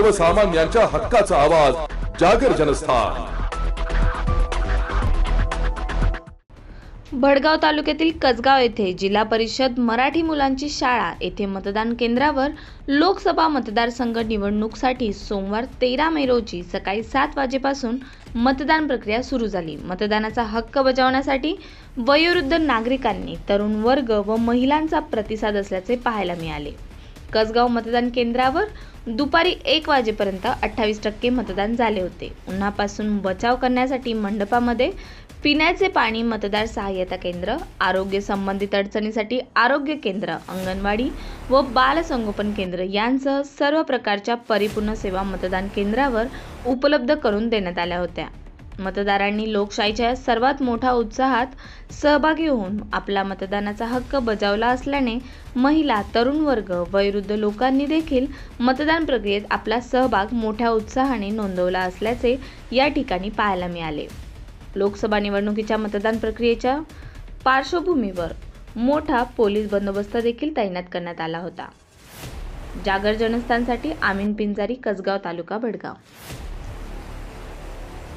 सर्वसामान्यांच्या हक्काचा आवाज जागर जनस्थान। भडगाव तालुक्यातील कसगाव येथे जिल्हा परिषद मराठी मुलांची शाळा येथे मतदान केंद्रावर लोकसभा मतदारसंघ निवडणुकीसाठी सोमवार 13 मे रोजी सकाळी 7 वाजेपासून मतदान प्रक्रिया सुरू झाली। मतदानाचा हक्क बजावण्यासाठी वयोवृद्ध नागरिकांनी, तरुण वर्ग व महिलांचा प्रतिसाद असल्याचे पाहायला मिळाले। कसगाव मतदान केंद्रावर दुपारी 1 वाजेपर्यंत 28% मतदान झाले होते। उन्हापासून बचाव करण्यासाठी मंडपामध्ये पिण्याचे पाणी, मतदार सहाय्यता केंद्र, आरोग्य संबंधित अडचणीसाठी आरोग्य केंद्र, अंगणवाडी व बाल संगोपन केंद्र यांसह सर्व प्रकारच्या परिपूर्ण सेवा मतदान केंद्रावर उपलब्ध करून देण्यात आल्या होत्या। मतदारांनी लोकशाहीच्या सर्वात मोठ्या उत्साहात सहभागी होऊन आपला मतदानाचा हक्क बजावला असल्याने महिला, तरुण वर्ग, वयोवृद्ध लोकांनी देखील मतदान प्रक्रियेत आपला सहभाग मोठ्या उत्साहाने नोंदवला असल्याचे या ठिकाणी पाहायला मिळाले। लोकसभा निवडणुकीच्या मतदान प्रक्रियेच्या पार्श्वभूमीवर मोठा पोलीस बंदोबस्त देखील तैनात करण्यात आला होता। जागर जनस्थानसाठी आमीन पिंजारी, कसगाव तालुका, भडगाव।